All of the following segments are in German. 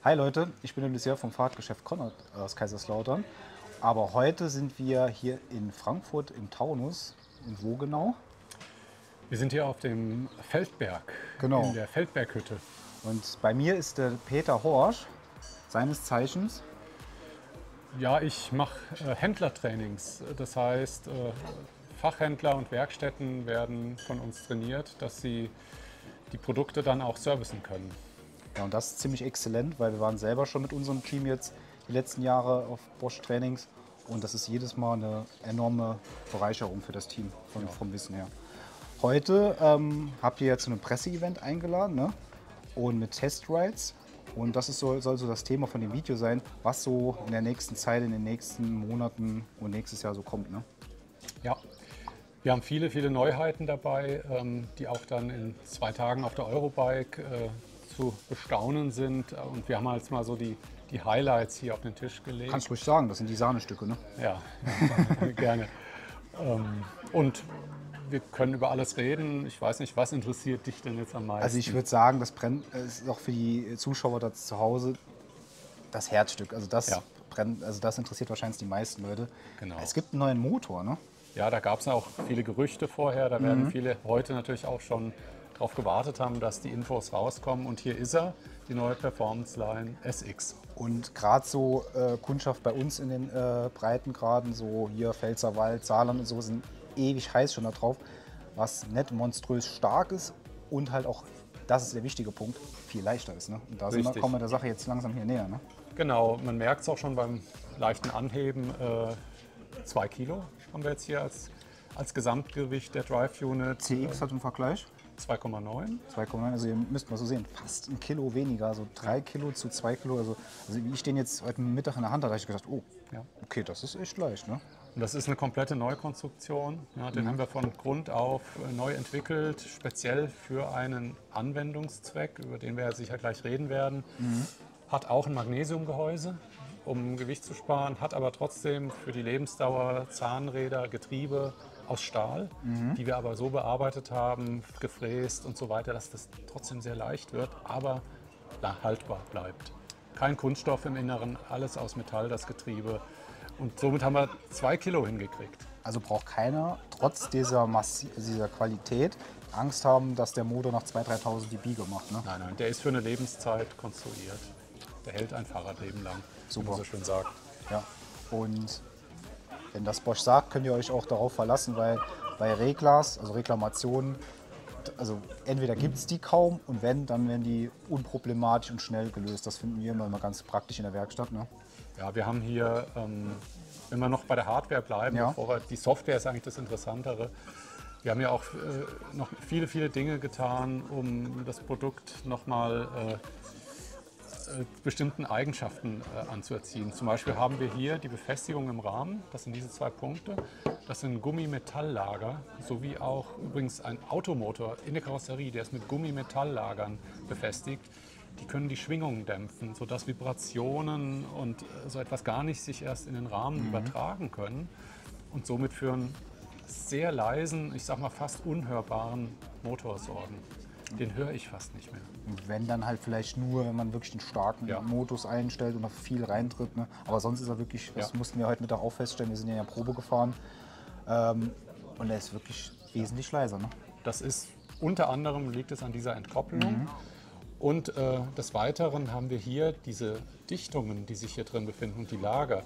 Hi Leute, ich bin der Lucia vom Fahrradgeschäft Konrad aus Kaiserslautern. Aber heute sind wir hier in Frankfurt im Taunus. Und wo genau? Wir sind hier auf dem Feldberg, Genau. in der Feldberghütte. Und bei mir ist der Peter Horsch, seines Zeichens. Ja, ich mache Händlertrainings. Das heißt, Fachhändler und Werkstätten werden von uns trainiert, dass sie die Produkte dann auch servicen können. Ja, und das ist ziemlich exzellent, weil wir waren selber schon mit unserem Team jetzt die letzten Jahre auf Bosch-Trainings. Und das ist jedes Mal eine enorme Bereicherung für das Team vom Wissen her. Heute habt ihr jetzt zu einem Presseevent eingeladen, ne? Und mit Testrides. Und das ist soll so das Thema von dem Video sein, was so in der nächsten Zeit, in den nächsten Monaten und nächstes Jahr so kommt. Ne? Ja, wir haben viele, viele Neuheiten dabei, die auch dann in 2 Tagen auf der Eurobike zu bestaunen sind. Und wir haben jetzt mal so die Highlights hier auf den Tisch gelegt. Kannst du ruhig sagen, das sind die Sahnestücke, ne? Ja, gerne. Und wir können über alles reden. Ich weiß nicht, was interessiert dich denn jetzt am meisten? Also ich würde sagen, das brennt, ist auch für die Zuschauer da zu Hause das Herzstück. Also das brennt, also das interessiert wahrscheinlich die meisten Leute. Genau. Es gibt einen neuen Motor, ne? Ja, da gab es auch viele Gerüchte vorher. Da werden viele heute natürlich auch schon darauf gewartet haben, dass die Infos rauskommen. Und hier ist er, die neue Performance Line SX. Und gerade so Kundschaft bei uns in den Breitengraden, so hier Pfälzerwald, Saarland und so, sind ewig heiß schon da drauf, was nicht monströs stark ist und halt auch, das ist der wichtige Punkt, viel leichter ist. Ne? Und da kommen wir der Sache jetzt langsam hier näher. Ne? Genau, man merkt es auch schon beim leichten Anheben. 2 Kilo haben wir jetzt hier als Gesamtgewicht der Drive Unit. CX hat im Vergleich 2,9. 2,9, also ihr müsst mal so sehen, fast 1 Kilo weniger, also 3 Kilo zu 2 Kilo. Also wie ich den jetzt heute Mittag in der Hand hatte, habe ich gedacht, oh, Ja. okay, das ist echt leicht. Ne? Und das ist eine komplette Neukonstruktion. Ja, den haben wir von Grund auf neu entwickelt, speziell für einen Anwendungszweck, über den wir ja sicher gleich reden werden. Hat auch ein Magnesiumgehäuse, um Gewicht zu sparen, hat aber trotzdem für die Lebensdauer Zahnräder, Getriebe aus Stahl, die wir aber so bearbeitet haben, gefräst und so weiter, dass das trotzdem sehr leicht wird, aber haltbar bleibt. Kein Kunststoff im Inneren, alles aus Metall, das Getriebe. Und somit haben wir 2 Kilo hingekriegt. Also braucht keiner, trotz dieser Qualität, Angst haben, dass der Motor nach 2.000, 3.000 dB macht. Ne? Nein, der ist für eine Lebenszeit konstruiert. Der hält ein Fahrradleben lang, wie man so schön sagt. Ja. Und wenn das Bosch sagt, könnt ihr euch auch darauf verlassen, weil bei Reglas, also Reklamationen, also entweder gibt es die kaum und wenn, dann werden die unproblematisch und schnell gelöst. Das finden wir immer ganz praktisch in der Werkstatt. Ne? Ja, wir haben hier, wenn wir noch bei der Hardware bleiben, die Software ist eigentlich das Interessantere. Wir haben ja auch noch viele, viele Dinge getan, um das Produkt nochmal bestimmten Eigenschaften anzuerziehen. Zum Beispiel haben wir hier die Befestigung im Rahmen, das sind diese 2 Punkte. Das sind Gummimetalllager, sowie auch übrigens ein Automotor in der Karosserie, der ist mit Gummimetalllagern befestigt. Die können die Schwingungen dämpfen, sodass Vibrationen und so etwas gar nicht sich erst in den Rahmen übertragen können und somit für einen sehr leisen, ich sag mal fast unhörbaren Motor sorgen. Den höre ich fast nicht mehr. Und wenn dann halt vielleicht nur, wenn man wirklich den starken Modus einstellt und noch viel reintritt. Ne? Aber sonst ist er wirklich, das mussten wir heute Mittag auch feststellen, wir sind ja Probe gefahren. Und er ist wirklich wesentlich leiser. Ne? Das ist unter anderem liegt es an dieser Entkopplung. Und des Weiteren haben wir hier diese Dichtungen, die sich hier drin befinden und die Lager.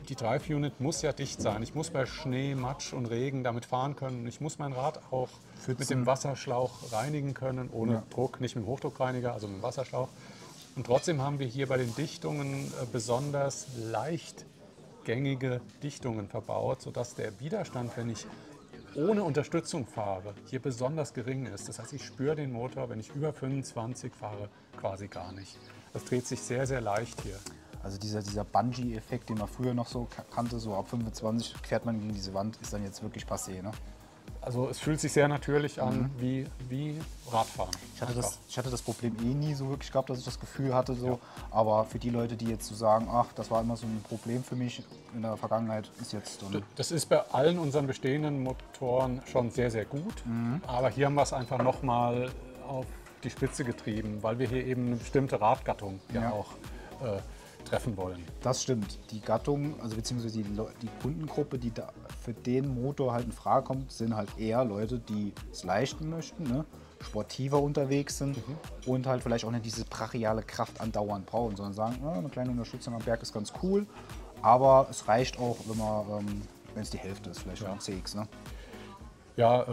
Die Drive Unit muss ja dicht sein. Ich muss bei Schnee, Matsch und Regen damit fahren können. Ich muss mein Rad auch mit dem Wasserschlauch reinigen können, ohne Druck, nicht mit dem Hochdruckreiniger, also mit dem Wasserschlauch. Und trotzdem haben wir hier bei den Dichtungen besonders leichtgängige Dichtungen verbaut, sodass der Widerstand, wenn ich ohne Unterstützung fahre, hier besonders gering ist. Das heißt, ich spüre den Motor, wenn ich über 25 fahre, quasi gar nicht. Das dreht sich sehr, sehr leicht hier. Also dieser Bungee-Effekt, den man früher noch so kannte, so ab 25 fährt man gegen diese Wand, ist dann jetzt wirklich passé, ne? Also es fühlt sich sehr natürlich an, wie Radfahren. Ich hatte das Problem eh nie so wirklich gehabt, dass ich das Gefühl hatte, so. Aber für die Leute, die jetzt so sagen, ach, das war immer so ein Problem für mich in der Vergangenheit, ist jetzt dann... Das ist bei allen unseren bestehenden Motoren schon sehr, sehr gut. Aber hier haben wir es einfach nochmal auf die Spitze getrieben, weil wir hier eben eine bestimmte Radgattung ja auch treffen wollen. Das stimmt. Die Gattung, also beziehungsweise die Kundengruppe, die da für den Motor halt in Frage kommt, sind halt eher Leute, die es leichten möchten, ne? Sportiver unterwegs sind und halt vielleicht auch nicht diese brachiale Kraft andauernd brauchen, sondern sagen, eine kleine Unterstützung am Berg ist ganz cool, aber es reicht auch, wenn es die Hälfte ist, vielleicht vom CX. Ne? Ja,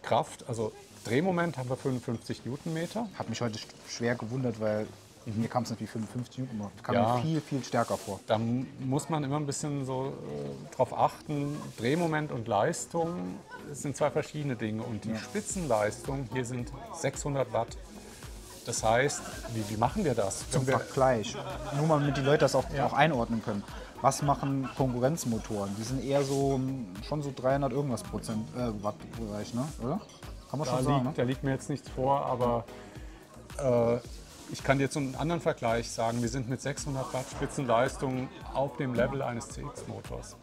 Kraft, also Drehmoment haben wir 55 Newtonmeter. Hat mich heute schwer gewundert, weil mir kam es nicht wie 55 Newtonmeter, kam mir viel, viel stärker vor. Da muss man immer ein bisschen so drauf achten. Drehmoment und Leistung sind zwei verschiedene Dinge. Und die Spitzenleistung hier sind 600 Watt. Das heißt, wie machen wir das? Zum Vergleich, nur mal damit die Leute das auch einordnen können. Was machen Konkurrenzmotoren? Die sind eher so schon so 300 irgendwas Prozent Watt-Bereich, ne? Oder? Kann man schon sagen, ne? Da liegt mir jetzt nichts vor, aber ich kann dir jetzt einen anderen Vergleich sagen. Wir sind mit 600 Watt Spitzenleistung auf dem Level eines CX-Motors.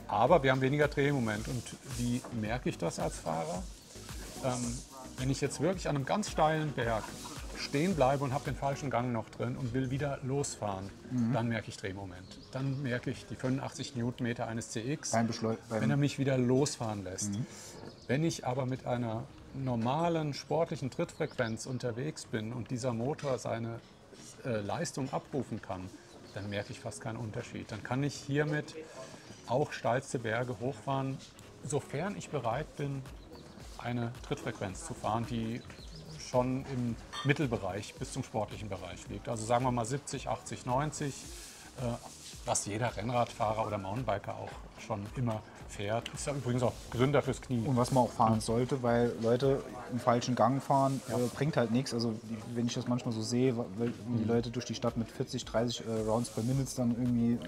Aber wir haben weniger Drehmoment. Und wie merke ich das als Fahrer? Wenn ich jetzt wirklich an einem ganz steilen Berg stehen bleibe und habe den falschen Gang noch drin und will wieder losfahren, dann merke ich Drehmoment. Dann merke ich die 85 Newtonmeter eines CX, wenn er mich wieder losfahren lässt. Wenn ich aber mit einer normalen sportlichen Trittfrequenz unterwegs bin und dieser Motor seine Leistung abrufen kann, dann merke ich fast keinen Unterschied. Dann kann ich hiermit auch steilste Berge hochfahren, sofern ich bereit bin, eine Trittfrequenz zu fahren, die schon im Mittelbereich bis zum sportlichen Bereich liegt. Also sagen wir mal 70, 80, 90, was jeder Rennradfahrer oder Mountainbiker auch schon immer fährt. Ist ja übrigens auch gesünder fürs Knie. Und was man auch fahren sollte, weil Leute im falschen Gang fahren, bringt halt nichts. Also wenn ich das manchmal so sehe, wie die Leute durch die Stadt mit 40, 30 Rounds per Minute dann irgendwie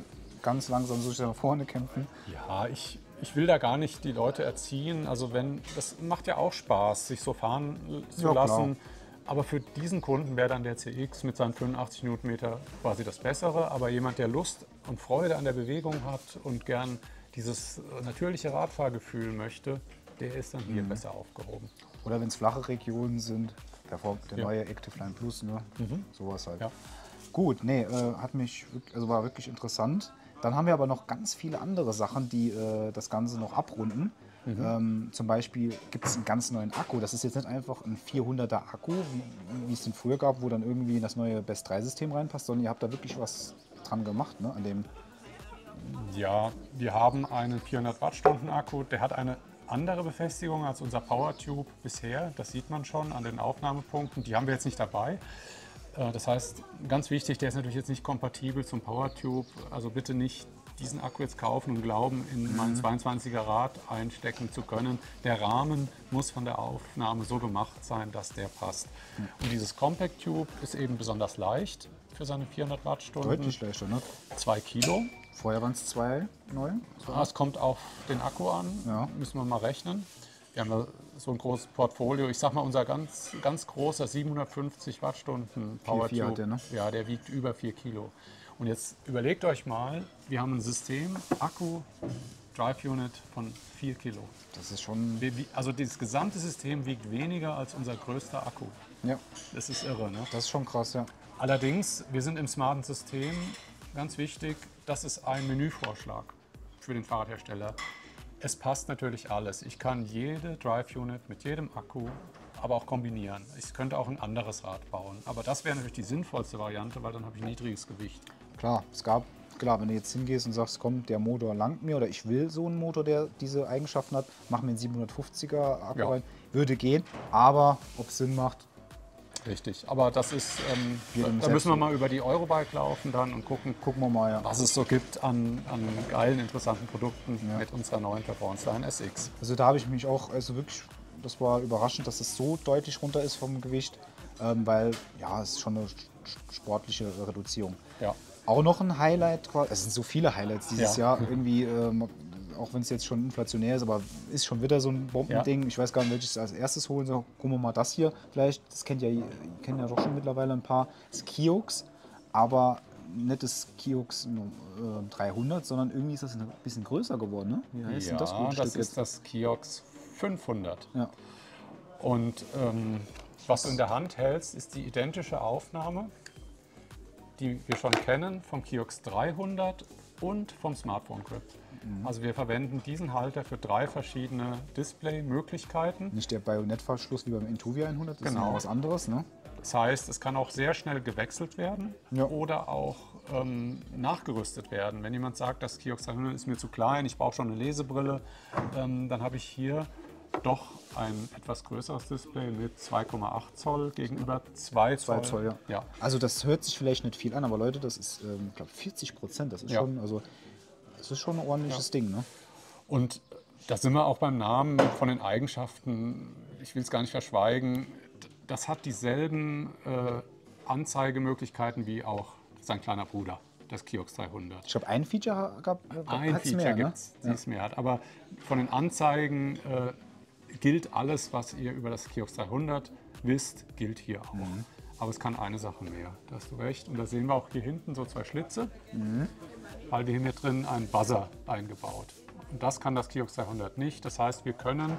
ganz langsam so nach vorne kämpfen. Ja, ich will da gar nicht die Leute erziehen. Also das macht ja auch Spaß, sich so fahren zu lassen. Klar. Aber für diesen Kunden wäre dann der CX mit seinen 85 Newtonmeter quasi das Bessere. Aber jemand, der Lust und Freude an der Bewegung hat und gern dieses natürliche Radfahrgefühl möchte, der ist dann hier besser aufgehoben. Oder wenn es flache Regionen sind, der neue Activeline Plus, ne? Sowas halt. Ja. Gut, nee, war wirklich interessant. Dann haben wir aber noch ganz viele andere Sachen, die das Ganze noch abrunden. Zum Beispiel gibt es einen ganz neuen Akku. Das ist jetzt nicht einfach ein 400er Akku, wie es den früher gab, wo dann irgendwie das neue Best 3-System reinpasst, sondern ihr habt da wirklich was dran gemacht, ne? An dem. Ja, wir haben einen 400 Wattstunden Akku. Der hat eine andere Befestigung als unser PowerTube bisher. Das sieht man schon an den Aufnahmepunkten. Die haben wir jetzt nicht dabei. Das heißt, ganz wichtig, der ist natürlich jetzt nicht kompatibel zum PowerTube. Also bitte nicht diesen Akku jetzt kaufen und glauben, in mein 22er Rad einstecken zu können. Der Rahmen muss von der Aufnahme so gemacht sein, dass der passt. Und dieses Compact Tube ist eben besonders leicht für seine 400 Wattstunden. Deutlich leichter, ne? 2 Kilo. Vorher waren es 2 neu. Es kommt auf den Akku an, müssen wir mal rechnen. Wir haben da so ein großes Portfolio. Ich sag mal, unser ganz großer 750 Wattstunden PowerTube, der wiegt über 4 Kilo. Und jetzt überlegt euch mal, wir haben ein System, Akku, Drive Unit von 4 Kilo. Das ist schon... Also das gesamte System wiegt weniger als unser größter Akku. Ja. Das ist irre, ne? Das ist schon krass, ja. Allerdings, wir sind im smarten System, ganz wichtig, das ist ein Menüvorschlag für den Fahrradhersteller. Es passt natürlich alles. Ich kann jede Drive Unit mit jedem Akku aber auch kombinieren. Ich könnte auch ein anderes Rad bauen. Aber das wäre natürlich die sinnvollste Variante, weil dann habe ich niedriges Gewicht. Klar, wenn du jetzt hingehst und sagst, komm, der Motor langt mir oder ich will so einen Motor, der diese Eigenschaften hat, mach mir einen 750er Akku rein, würde gehen. Aber ob es Sinn macht, richtig, aber das ist, da müssen wir mal über die Eurobike laufen dann und gucken wir mal, was es so gibt an geilen, interessanten Produkten mit unserer neuen Performance Line SX. Also da habe ich mich auch, das war überraschend, dass es so deutlich runter ist vom Gewicht, weil es ist schon eine sportliche Reduzierung. Ja. Auch noch ein Highlight, es sind so viele Highlights dieses Jahr, irgendwie, auch wenn es jetzt schon inflationär ist, aber ist schon wieder so ein Bombending. Ich weiß gar nicht, welches als erstes holen soll. Gucken wir mal das hier vielleicht. Das kennen ja doch schon mittlerweile ein paar. Das Kiox, aber nicht das Kiox 300, sondern irgendwie ist das ein bisschen größer geworden. Ne? Wie heißt denn das gute Stück jetzt? Das ist das Kiox 500. Ja. Und was du in der Hand hältst, ist die identische Aufnahme, die wir schon kennen vom Kiox 300 und vom Smartphone Grip. Also wir verwenden diesen Halter für 3 verschiedene Display-Möglichkeiten. Nicht der Bajonettverschluss wie beim Intuvia 100, das Genau. ist was anderes, ne? Das heißt, es kann auch sehr schnell gewechselt werden oder auch nachgerüstet werden. Wenn jemand sagt, das Kiox 300 ist mir zu klein, ich brauche schon eine Lesebrille, dann habe ich hier doch ein etwas größeres Display mit 2,8 Zoll gegenüber 2 Zoll. 2 Zoll, ja. Also das hört sich vielleicht nicht viel an, aber Leute, das ist, ich glaube, 40%. Das ist schon, also das ist schon ein ordentliches Ding, ne? Und da sind wir auch beim Namen von den Eigenschaften. Ich will es gar nicht verschweigen. Das hat dieselben Anzeigemöglichkeiten wie auch sein kleiner Bruder, das Kiox 300. Ich glaube, ein Feature gab Ein hat's Feature mehr, gibt ne? es, die es mehr hat. Aber von den Anzeigen gilt alles, was ihr über das Kiox 300 wisst, gilt hier auch. Aber es kann eine Sache mehr, da hast du recht. Und da sehen wir auch hier hinten so 2 Schlitze, weil wir haben hier drin einen Buzzer eingebaut. Und das kann das Kiox 300 nicht. Das heißt, wir können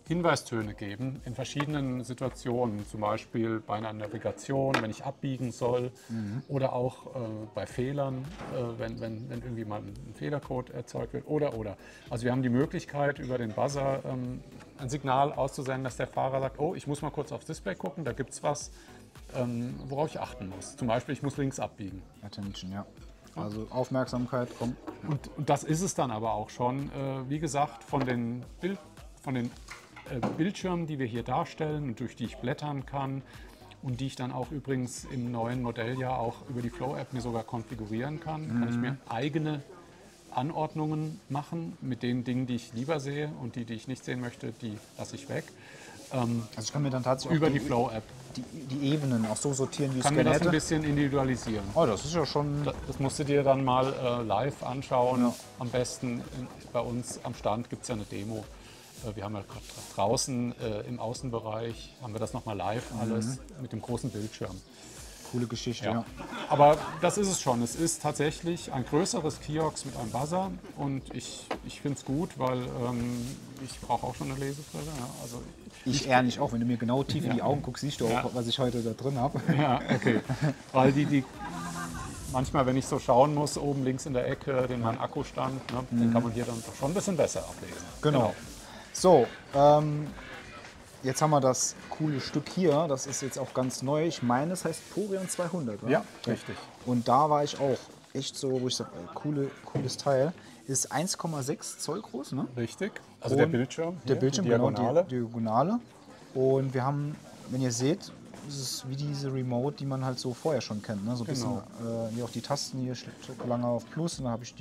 Hinweistöne geben in verschiedenen Situationen, zum Beispiel bei einer Navigation, wenn ich abbiegen soll, oder auch bei Fehlern, wenn irgendwie mal ein Fehlercode erzeugt wird, oder. Also wir haben die Möglichkeit, über den Buzzer ein Signal auszusenden, dass der Fahrer sagt, oh, ich muss mal kurz aufs Display gucken, da gibt es was, worauf ich achten muss. Zum Beispiel, ich muss links abbiegen. Attention, ja. Also Aufmerksamkeit, komm. Und das ist es dann aber auch schon. Wie gesagt, von den Bildschirmen, die wir hier darstellen und durch die ich blättern kann und die ich dann auch übrigens im neuen Modelljahr auch über die Flow-App mir sogar konfigurieren kann, kann ich mir eigene Anordnungen machen mit den Dingen, die ich lieber sehe, und die ich nicht sehen möchte, die lasse ich weg. Also ich kann mir dann tatsächlich Über auch die Flow-App. die Ebenen auch so sortieren, wie ich es Kann mir gerne das ein hätte. bisschen individualisieren. Oh, das ist ja schon... Das musst du dir dann mal live anschauen. Am besten bei uns am Stand gibt es ja eine Demo. Wir haben ja gerade draußen im Außenbereich, haben wir das nochmal live alles mit dem großen Bildschirm. Coole Geschichte, ja. Aber das ist es schon. Es ist tatsächlich ein größeres Kiox mit einem Buzzer, und ich finde es gut, weil ich brauche auch schon eine Lesebrille. Ja. Also Ich ehrlich auch, wenn du mir genau tief in die Augen guckst, siehst du auch, was ich heute da drin habe. ja, okay. Weil manchmal, wenn ich so schauen muss, oben links in der Ecke, mein Akkustand, ne, den kann man hier dann doch schon ein bisschen besser ablesen. Genau. So, jetzt haben wir das coole Stück hier. Das ist jetzt auch ganz neu. Ich meine, es heißt Porion 200. Oder? Ja, richtig. Und da war ich auch echt so, wo ich sage, cooles Teil. Ist 1,6 Zoll groß, ne? Richtig. Also der Und Bildschirm. Der hier, Bildschirm, die Diagonale. genau, die Diagonale. Und wir haben, wenn ihr seht, es ist wie diese Remote, die man halt so vorher schon kennt. Ne? So ein bisschen hier auch die Tasten, hier drücke lange auf Plus, und dann habe ich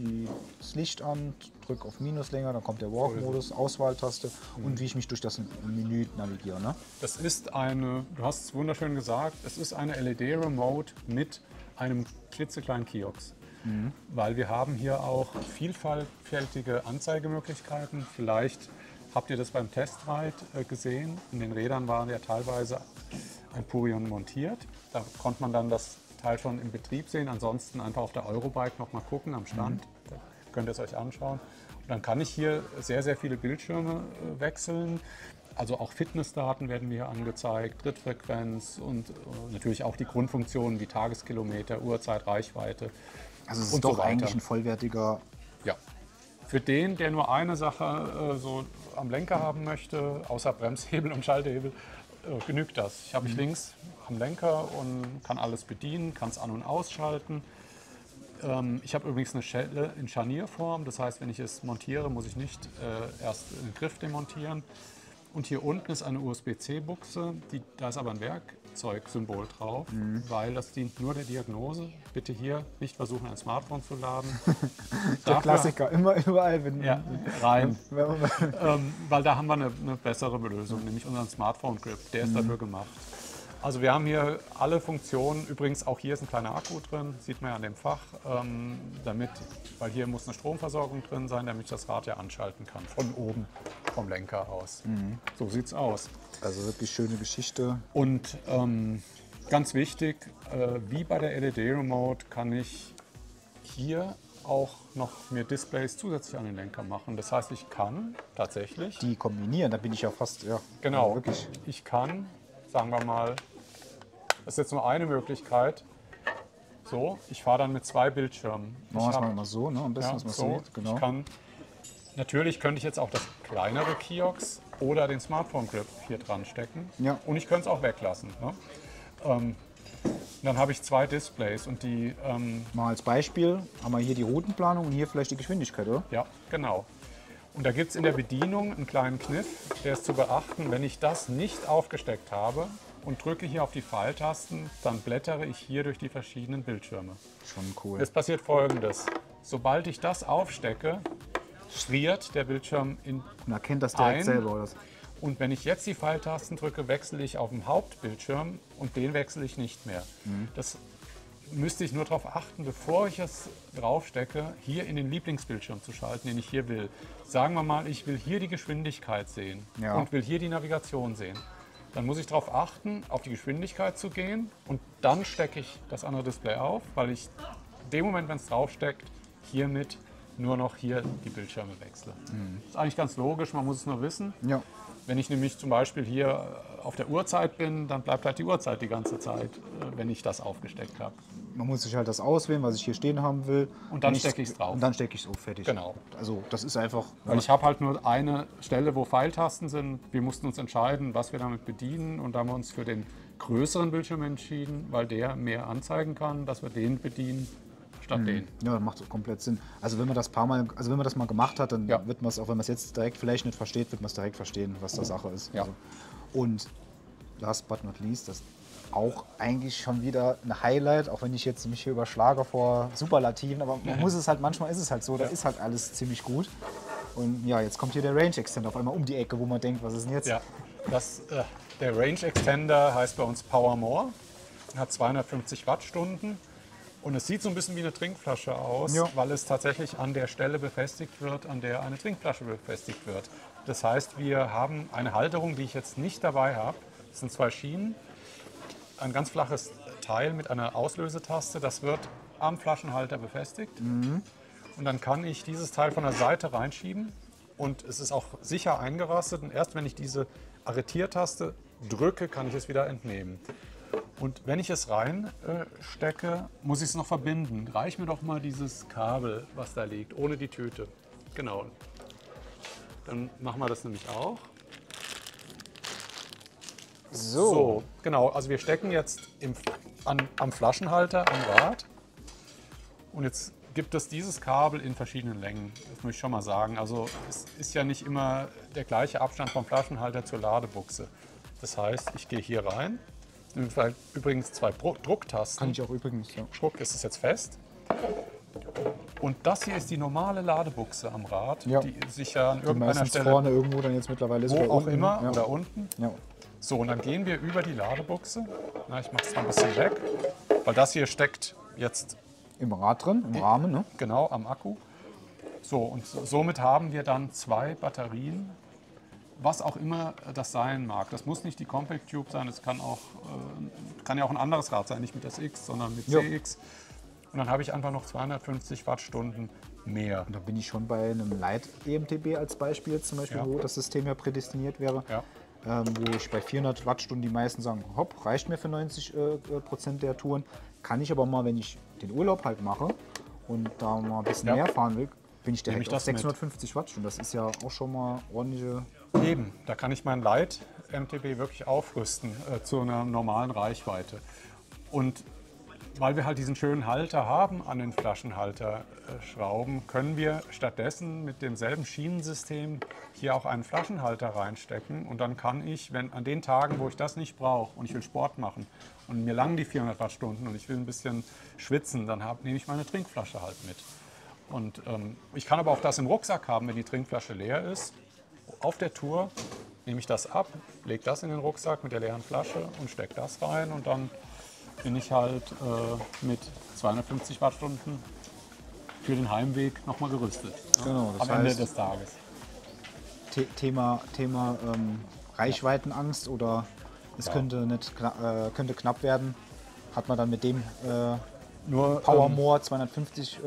das Licht an, drücke auf Minus länger, dann kommt der Walk-Modus, Auswahltaste und wie ich mich durch das Menü navigiere. Ne? Das ist du hast es wunderschön gesagt, es ist eine LED-Remote mit einem klitzekleinen Kiox. Weil wir haben hier auch vielfältige Anzeigemöglichkeiten. Vielleicht habt ihr das beim Testride gesehen. In den Rädern war ja teilweise ein Porion montiert. Da konnte man dann das Teil schon im Betrieb sehen. Ansonsten einfach auf der Eurobike noch mal gucken am Stand. Da könnt ihr es euch anschauen. Und dann kann ich hier sehr, sehr viele Bildschirme wechseln. Also auch Fitnessdaten werden mir hier angezeigt, Trittfrequenz und natürlich auch die Grundfunktionen wie Tageskilometer, Uhrzeit, Reichweite. Also es und ist doch so weiter. eigentlich ein vollwertiger... Ja. Für den, der nur eine Sache so am Lenker haben möchte, außer Bremshebel und Schalthebel, genügt das. Ich habe mich links am Lenker und kann alles bedienen, kann es an- und ausschalten. Ich habe übrigens eine Schelle in Scharnierform, das heißt, wenn ich es montiere, muss ich nicht erst den Griff demontieren. Und hier unten ist eine USB-C-Buchse, da ist aber ein Werkzeugsymbol drauf, weil das dient nur der Diagnose. Bitte hier nicht versuchen, ein Smartphone zu laden. Der Klassiker, immer überall. Ja, rein. Weil da haben wir eine bessere Lösung, nämlich unseren Smartphone Grip. Der ist dafür gemacht. Also wir haben hier alle Funktionen. Übrigens auch hier ist ein kleiner Akku drin, sieht man ja an dem Fach, weil hier muss eine Stromversorgung drin sein, damit ich das Rad ja anschalten kann, von oben, vom Lenker aus. So sieht's aus. Also wirklich schöne Geschichte. Und ganz wichtig, wie bei der LED-Remote kann ich hier auch noch mir Displays zusätzlich an den Lenker machen. Das heißt, ich kann tatsächlich... Die kombinieren, da bin ich ja fast, ja, Genau, wirklich. ich kann, sagen wir mal, das ist jetzt nur eine Möglichkeit. So, ich fahre dann mit 2 Bildschirmen. Machen wir es mal so, ne? Am besten, dass man es sieht. Genau. Natürlich könnte ich jetzt auch das kleinere Kiox oder den Smartphone Grip hier dran stecken. Ja. Und ich könnte es auch weglassen. Ne? Dann habe ich 2 Displays und die... Mal als Beispiel haben wir hier die Routenplanung und hier vielleicht die Geschwindigkeit, oder? Ja, genau. Und da gibt es in der Bedienung einen kleinen Kniff, der ist zu beachten. Wenn ich das nicht aufgesteckt habe und drücke hier auf die Pfeiltasten, dann blättere ich hier durch die verschiedenen Bildschirme. Schon cool. Es passiert Folgendes. Sobald ich das aufstecke, friert der Bildschirm in Und erkennt das direkt selber, oder? Und wenn ich jetzt die Pfeiltasten drücke, wechsle ich auf dem Hauptbildschirm und den wechsle ich nicht mehr. Das müsste ich nur darauf achten, bevor ich es draufstecke, hier in den Lieblingsbildschirm zu schalten, den ich hier will. Sagen wir mal, ich will hier die Geschwindigkeit sehen und will hier die Navigation sehen. Dann muss ich darauf achten, auf die Geschwindigkeit zu gehen und dann stecke ich das andere Display auf, weil ich in dem Moment, wenn es draufsteckt, hiermit nur noch hier die Bildschirme wechsle. Das ist eigentlich ganz logisch, man muss es nur wissen. Ja. Wenn ich nämlich zum Beispiel hier auf der Uhrzeit bin, dann bleibt halt die Uhrzeit die ganze Zeit, wenn ich das aufgesteckt habe. Man muss sich halt das auswählen, was ich hier stehen haben will. Und dann stecke ich es drauf. Und dann stecke ich es auf, fertig. Genau. Also das ist einfach... Weil ich habe halt nur eine Stelle, wo Pfeiltasten sind. Wir mussten uns entscheiden, was wir damit bedienen. Und da haben wir uns für den größeren Bildschirm entschieden, weil der mehr anzeigen kann, dass wir den bedienen statt den. Ja, das macht komplett Sinn. Also wenn man das wenn man das mal gemacht hat, dann Ja. wird man es, auch wenn man es jetzt direkt vielleicht nicht versteht, wird man es direkt verstehen, was da Sache ist. Ja. Also. Und last but not least, das auch eigentlich schon wieder ein Highlight, auch wenn ich jetzt mich hier überschlage vor Superlativen, aber man muss es halt, manchmal ist es halt so, da ist halt alles ziemlich gut. Und ja, jetzt kommt hier der Range Extender auf einmal um die Ecke, wo man denkt, was ist denn jetzt? Ja, der Range Extender heißt bei uns Power More, hat 250 Wattstunden und es sieht so ein bisschen wie eine Trinkflasche aus, Ja. weil es tatsächlich an der Stelle befestigt wird, an der eine Trinkflasche befestigt wird. Das heißt, wir haben eine Halterung, die ich jetzt nicht dabei habe. Das sind 2 Schienen, ein ganz flaches Teil mit einer Auslösetaste, das wird am Flaschenhalter befestigt. Und dann kann ich dieses Teil von der Seite reinschieben und es ist auch sicher eingerastet. Und erst wenn ich diese Arretiertaste drücke, kann ich es wieder entnehmen. Und wenn ich es reinstecke, muss ich es noch verbinden. Reich mir doch mal dieses Kabel, was da liegt, ohne die Tüte. Genau. Dann machen wir das nämlich auch. So, genau. Also wir stecken jetzt am Flaschenhalter am Rad. Und jetzt gibt es dieses Kabel in verschiedenen Längen. Das muss ich schon mal sagen. Also es ist ja nicht immer der gleiche Abstand vom Flaschenhalter zur Ladebuchse. Das heißt, ich gehe hier rein. Übrigens 2 Drucktasten. Kann ich auch übrigens, ja. Schruck ist es jetzt fest. Und das hier ist die normale Ladebuchse am Rad, Ja. die sich ja an Die irgendeiner meistens Stelle, vorne irgendwo dann jetzt mittlerweile ist. wo oder auch unten, immer, ja. oder unten. Ja. So, und dann gehen wir über die Ladebuchse. Na, ich mache es mal ein bisschen weg, weil das hier steckt jetzt Im Rad drin, im Rahmen, ne? genau am Akku. So, und somit haben wir dann 2 Batterien, was auch immer das sein mag. Das muss nicht die Compact Tube sein, es kann ja auch ein anderes Rad sein, nicht mit SX, sondern mit Jo. CX. Und dann habe ich einfach noch 250 Wattstunden mehr. Und da bin ich schon bei einem Light EMTB als Beispiel jetzt zum Beispiel, Ja. wo das System ja prädestiniert wäre. Ja. Wo ich bei 400 Wattstunden die meisten sagen, hopp, reicht mir für 90% der Touren. Kann ich aber mal, wenn ich den Urlaub halt mache und da mal ein bisschen Ja. mehr fahren will, bin ich Nehme direkt ich auf das mit. 650 Wattstunden. Das ist ja auch schon mal ordentliche... Eben, da kann ich mein Light MTB wirklich aufrüsten zu einer normalen Reichweite. Und weil wir halt diesen schönen Halter haben an den Flaschenhalterschrauben, können wir stattdessen mit demselben Schienensystem hier auch einen Flaschenhalter reinstecken. Und dann kann ich, wenn an den Tagen, wo ich das nicht brauche und ich will Sport machen und mir langen die 400 Wattstunden und ich will ein bisschen schwitzen, dann nehme ich meine Trinkflasche halt mit. Und ich kann aber auch das im Rucksack haben, wenn die Trinkflasche leer ist. Auf der Tour nehme ich das ab, lege das in den Rucksack mit der leeren Flasche und stecke das rein und dann bin ich halt mit 250 Wattstunden für den Heimweg nochmal gerüstet. Genau, das am Ende heißt- des Tages. Thema Reichweitenangst oder es Ja. könnte knapp werden, hat man dann mit dem Nur, Powermore 250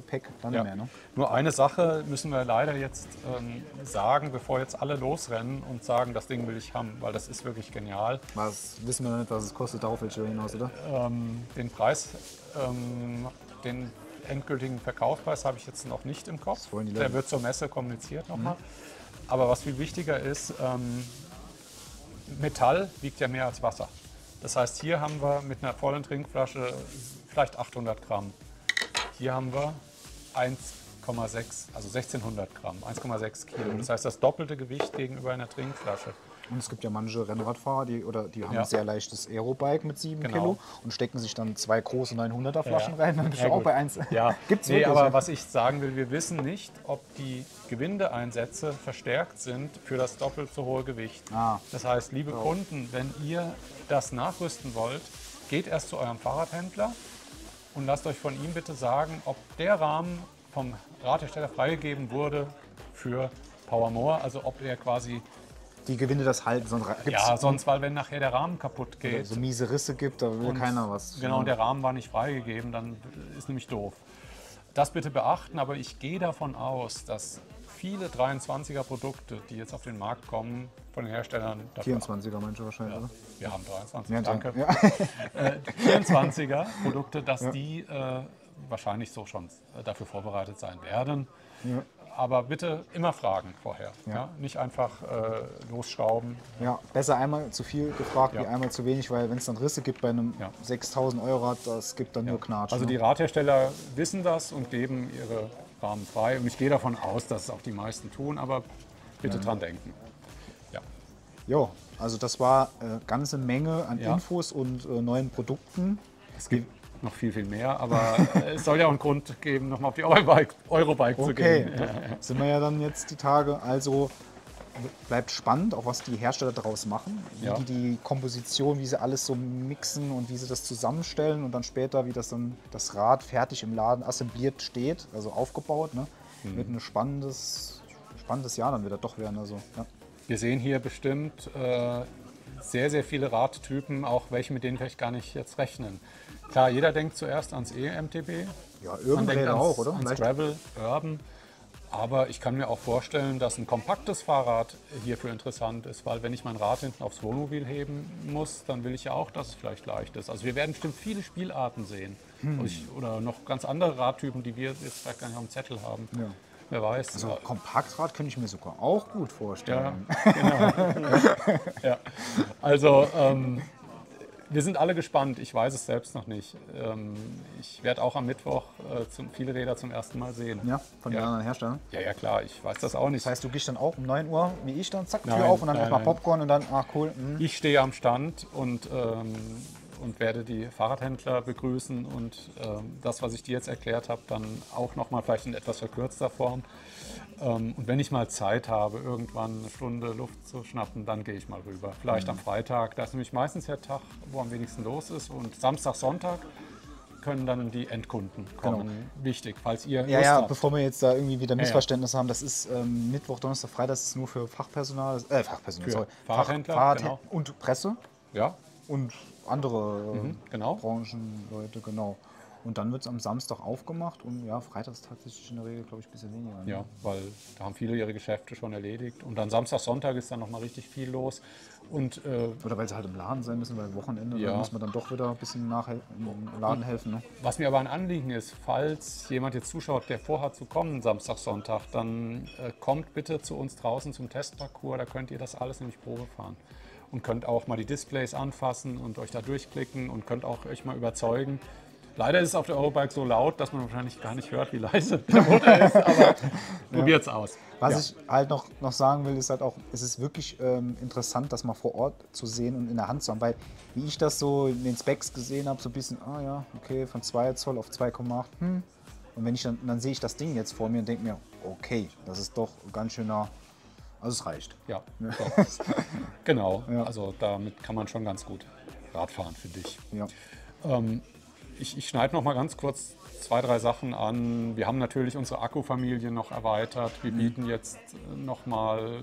Pack, dann ja. nicht mehr. Ne? Nur eine Sache müssen wir leider jetzt sagen, bevor jetzt alle losrennen und sagen, das Ding will ich haben, weil das ist wirklich genial. Was wissen wir noch nicht, was es kostet, darauf willst du hinaus, oder? Den Preis, den endgültigen Verkaufspreis habe ich jetzt noch nicht im Kopf. wollen die Der Leute. wird zur Messe kommuniziert nochmal. Aber was viel wichtiger ist, Metall wiegt ja mehr als Wasser. Das heißt, hier haben wir mit einer vollen Trinkflasche vielleicht 800 Gramm. Hier haben wir 1,6, also 1600 Gramm, 1,6 Kilo. Das heißt, das doppelte Gewicht gegenüber einer Trinkflasche. Und es gibt ja manche Rennradfahrer, die haben Ja. ein sehr leichtes Aerobike mit 7 Genau. Kilo und stecken sich dann 2 große 900er Flaschen rein. Dann bist du Ja, auch gut. bei 1. Ja, Gibt's nee, wirklich, aber ja. was ich sagen will, wir wissen nicht, ob die Gewindeeinsätze verstärkt sind für das doppelt so hohe Gewicht. Ah. Das heißt, liebe Kunden, wenn ihr das nachrüsten wollt, geht erst zu eurem Fahrradhändler und lasst euch von ihm bitte sagen, ob der Rahmen vom Radhersteller freigegeben wurde für Powermore, also ob er quasi, Die Gewinde das halten, sonst gibt's ja, sonst, weil wenn nachher der Rahmen kaputt geht, so miese Risse gibt, da will keiner was. genau, und der Rahmen war nicht freigegeben, dann ist nämlich doof. Das bitte beachten, aber ich gehe davon aus, dass viele 23er Produkte, die jetzt auf den Markt kommen, von den Herstellern dafür 24er manche wahrscheinlich, oder? wir haben 23, Ja, danke. Ja. 24er Produkte, dass die wahrscheinlich so schon dafür vorbereitet sein werden. Ja. Aber bitte immer fragen vorher. Ja. Nicht einfach losschrauben. Ja, besser einmal zu viel gefragt Ja. wie einmal zu wenig, weil wenn es dann Risse gibt bei einem Ja. 6.000 € Rad, das gibt dann nur Knatsch. Also ne? die Radhersteller wissen das und geben ihre Rahmen frei. Und ich gehe davon aus, dass es auch die meisten tun, aber bitte dran denken. Ja. Jo, also das war ganze Menge an Ja. Infos und neuen Produkten. Es gibt noch viel, viel mehr, aber es soll ja auch einen Grund geben, nochmal auf die Eurobike zu Okay, gehen. sind wir ja dann jetzt die Tage. Also bleibt spannend, auch was die Hersteller daraus machen. Wie Ja. die Komposition, wie sie alles so mixen und wie sie das zusammenstellen und dann später, wie das dann das Rad fertig im Laden assembliert steht, also aufgebaut. Ne? Wird ein spannendes Jahr dann wieder doch werden. Also, ja. Wir sehen hier bestimmt sehr, sehr viele Radtypen, auch welche, mit denen vielleicht gar nicht jetzt rechnen. Klar, jeder denkt zuerst ans E-MTB. Ja, Man Urban denkt Räder auch, oder? Ans Vielleicht- Gravel, Urban. Aber ich kann mir auch vorstellen, dass ein kompaktes Fahrrad hierfür interessant ist, weil wenn ich mein Rad hinten aufs Wohnmobil heben muss, dann will ich ja auch, dass es vielleicht leicht ist. Also wir werden bestimmt viele Spielarten sehen. Oder noch ganz andere Radtypen, die wir jetzt vielleicht gar nicht auf dem Zettel haben. Ja. Wer weiß. So ein Kompaktrad könnte ich mir sogar auch gut Ja, vorstellen. genau. Ja. Also wir sind alle gespannt. Ich weiß es selbst noch nicht. Ich werde auch am Mittwoch viele Räder zum ersten Mal sehen. Ja, von den Ja. anderen Herstellern. Ja, ja, klar. Ich weiß das auch nicht. Das heißt, du gehst dann auch um 9 Uhr, wie ich dann, zack, Tür Nein, auf und dann nein, erstmal nein. Popcorn und dann, ach cool. Ich stehe am Stand und werde die Fahrradhändler begrüßen und das, was ich dir jetzt erklärt habe, dann auch nochmal vielleicht in etwas verkürzter Form. Und wenn ich mal Zeit habe, irgendwann eine Stunde Luft zu schnappen, dann gehe ich mal rüber. Vielleicht am Freitag, da ist nämlich meistens der Tag, wo am wenigsten los ist. Und Samstag, Sonntag können dann die Endkunden kommen. Wichtig, falls ihr Ja, Lust ja, habt. bevor wir jetzt da irgendwie wieder ja. Missverständnisse haben, das ist Mittwoch, Donnerstag, Freitag, das ist nur für Fachpersonal, Für sorry, Fahrradhändler, genau. und Presse Ja, und andere genau. Branchenleute, genau. Und dann wird es am Samstag aufgemacht und ja, Freitag ist tatsächlich in der Regel, glaube ich, ein bisschen weniger. Ne? Ja, weil da haben viele ihre Geschäfte schon erledigt. Und dann Samstag, Sonntag ist dann nochmal richtig viel los. Und Oder weil sie halt im Laden sein müssen, weil Wochenende, Ja. da muss man dann doch wieder ein bisschen im Laden helfen. Ne? was mir aber ein Anliegen ist, falls jemand jetzt zuschaut, der vorhat zu kommen Samstag, Sonntag, dann kommt bitte zu uns draußen zum Testparcours. Da könnt ihr das alles nämlich Probe fahren. Und könnt auch mal die Displays anfassen und euch da durchklicken und könnt auch euch mal überzeugen. Leider ist es auf der Eurobike so laut, dass man wahrscheinlich gar nicht hört, wie leise der Motor ist, aber probiert's aus. Was ich halt noch sagen will, ist halt auch, es ist wirklich interessant, das mal vor Ort zu sehen und in der Hand zu haben, weil wie ich das so in den Specs gesehen habe, so ein bisschen, ah ja, okay, von 2 Zoll auf 2,8, Und wenn ich dann sehe ich das Ding jetzt vor mir und denke mir, okay, das ist doch ganz schöner, also es reicht. Ja, doch. Genau. Ja. Also damit kann man schon ganz gut Rad fahren, finde ich. Ja. Ich schneide noch mal ganz kurz 2, 3 Sachen an. Wir haben natürlich unsere Akkufamilie noch erweitert. Wir bieten jetzt noch mal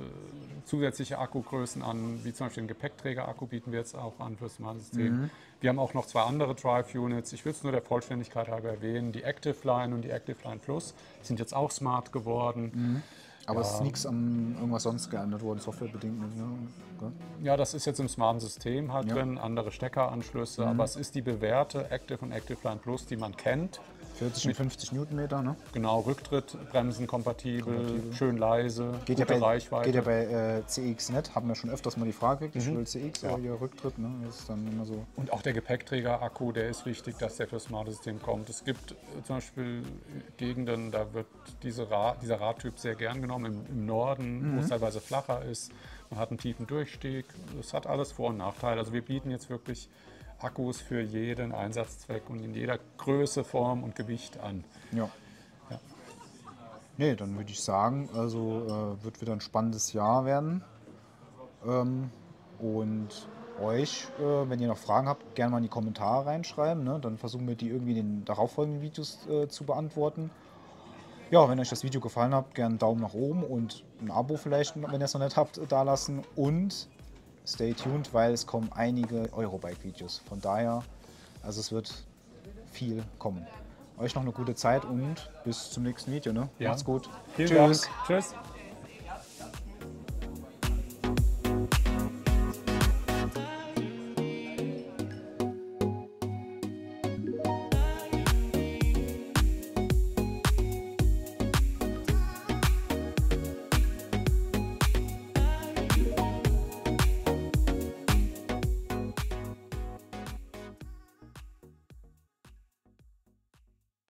zusätzliche Akkugrößen an, wie zum Beispiel den Gepäckträger-Akku bieten wir jetzt auch an fürs Smart-System. Wir haben auch noch 2 andere Drive-Units. Ich will es nur der Vollständigkeit halber erwähnen. Die Active Line und die Active Line Plus sind jetzt auch smart geworden. Aber es ist nichts an irgendwas sonst geändert worden, softwarebedingt. Ne? Ja, das ist jetzt im smarten System halt drin, andere Steckeranschlüsse, aber es ist die bewährte Active und Active Line Plus, die man kennt. 40 und 50 Newtonmeter, ne? Genau, Rücktrittbremsen kompatibel, schön leise, Geht gute ja bei, Reichweite. geht ja bei CX nicht, haben wir schon öfters mal die Frage gekriegt, ich will CX, aber hier Rücktritt, ne? Das ist dann immer so. Und auch der Gepäckträger-Akku, der ist wichtig, dass der fürs smarte System kommt. Es gibt zum Beispiel Gegenden, da wird dieser Radtyp sehr gern genommen, im Norden, wo es teilweise flacher ist. Man hat einen tiefen Durchstieg. Das hat alles Vor- und Nachteile. Also wir bieten jetzt wirklich Akkus für jeden Einsatzzweck und in jeder Größe, Form und Gewicht an. Ja. Nee, dann würde ich sagen, also wird wieder ein spannendes Jahr werden. Und euch, wenn ihr noch Fragen habt, gerne mal in die Kommentare reinschreiben. Ne? Dann versuchen wir die irgendwie in den darauffolgenden Videos zu beantworten. Ja, wenn euch das Video gefallen hat, gerne einen Daumen nach oben und ein Abo vielleicht, wenn ihr es noch nicht habt, da lassen. Und stay tuned, weil es kommen einige Eurobike-Videos. Von daher, also es wird viel kommen. Euch noch eine gute Zeit und bis zum nächsten Video. Ne? Ja. Macht's gut. Vielen Tschüss. Dank. Tschüss.